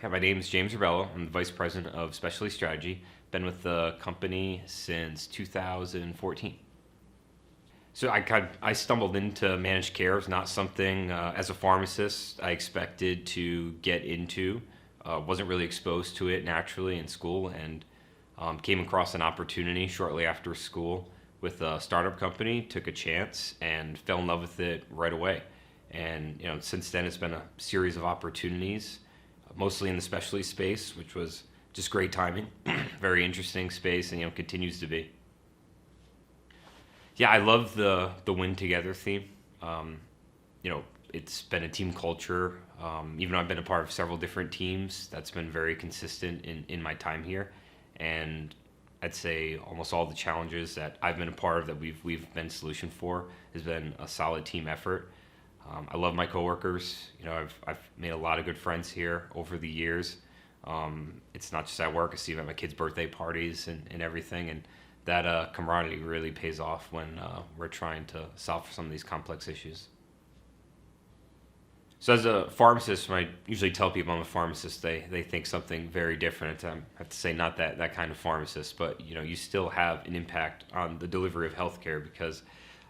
My name is James Rebello. I'm the Vice President of Specialty Strategy. Been with the company since 2014. So I stumbled into managed care. It's not something as a pharmacist I expected to get into. Wasn't really exposed to it naturally in school, and came across an opportunity shortly after school with a startup company. Took a chance and fell in love with it right away. And since then it's been a series of opportunities, mostly in the specialty space, which was just great timing. Very interesting space, and continues to be. Yeah, I love the win together theme. It's been a team culture. Even though I've been a part of several different teams, that's been very consistent in my time here. And I'd say almost all the challenges that I've been a part of that we've been solution for has been a solid team effort. I love my coworkers. I've made a lot of good friends here over the years. It's not just at work. I see them at my kids' birthday parties and everything, and that camaraderie really pays off when we're trying to solve some of these complex issues. So as a pharmacist, when I usually tell people I'm a pharmacist, they think something very different. I have to say not that kind of pharmacist, but you still have an impact on the delivery of healthcare because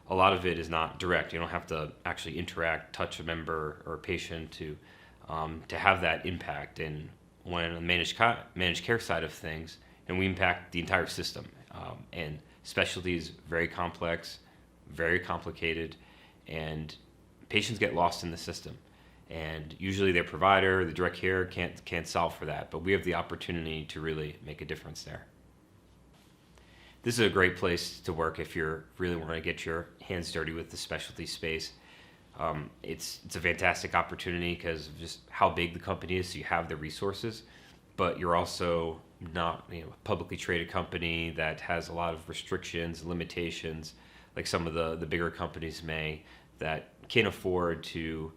a lot of it is not direct. You don't have to actually interact, touch a member or a patient to have that impact. And when the managed care side of things, and we impact the entire system. And specialty is very complex, very complicated, and patients get lost in the system. And usually their provider, the direct care, can't solve for that. But we have the opportunity to really make a difference there. This is a great place to work if you really want to get your hands dirty with the specialty space. It's a fantastic opportunity because of just how big the company is, so you have the resources, but you're also not a publicly traded company that has a lot of restrictions, limitations, like some of the bigger companies may, that can't afford to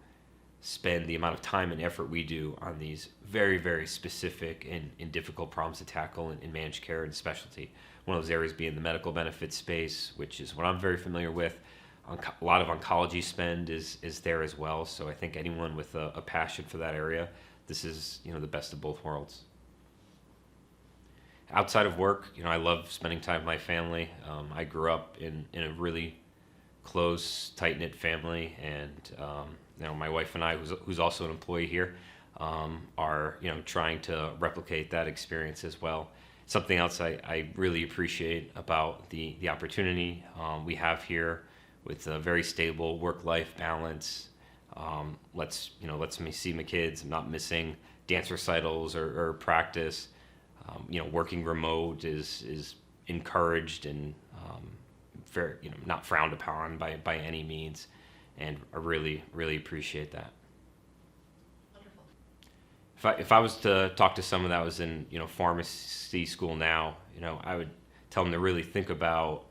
spend the amount of time and effort we do on these very, very specific and difficult problems to tackle in managed care and specialty. One of those areas being the medical benefits space, which is what I'm very familiar with. A lot of oncology spend is there as well. So I think anyone with a passion for that area, this is the best of both worlds. Outside of work, I love spending time with my family. I grew up in a really close, tight-knit family, and my wife and I, who's also an employee here, are trying to replicate that experience as well. Something else I really appreciate about the opportunity we have here with a very stable work-life balance. Lets me see my kids. I'm not missing dance recitals or practice. Working remote is encouraged and very, not frowned upon by any means, and I really, really appreciate that. Wonderful. If I was to talk to someone that was in pharmacy school now, I would tell them to really think about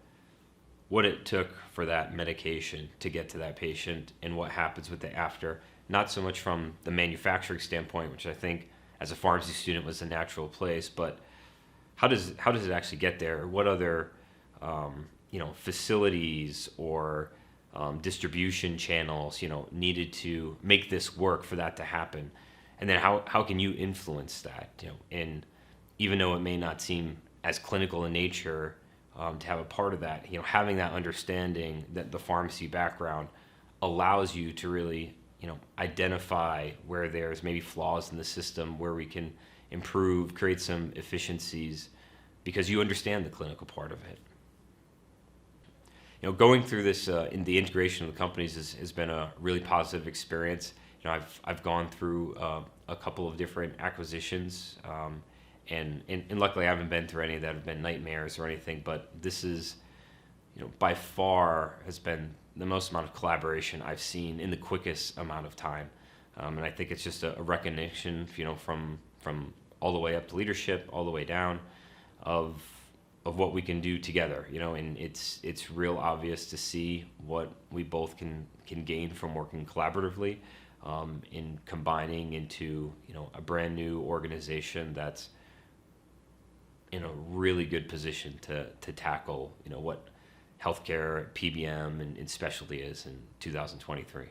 what it took for that medication to get to that patient and what happens with it after. Not so much from the manufacturing standpoint, which I think as a pharmacy student was a natural place, but how does it actually get there? What other facilities or distribution channels needed to make this work for that to happen? And then how can you influence that? And even though it may not seem as clinical in nature, to have a part of that, having that understanding, that the pharmacy background allows you to really identify where there's maybe flaws in the system, where we can improve, create some efficiencies, because you understand the clinical part of it. Going through this in the integration of the companies has been a really positive experience. I've gone through a couple of different acquisitions, and luckily I haven't been through any that have been nightmares or anything. But this is, by far has been the most amount of collaboration I've seen in the quickest amount of time, and I think it's just a recognition, from all the way up to leadership, all the way down, of what we can do together, and it's real obvious to see what we both can gain from working collaboratively, in combining into a brand new organization that's in a really good position to tackle what healthcare, PBM, and specialty is in 2023.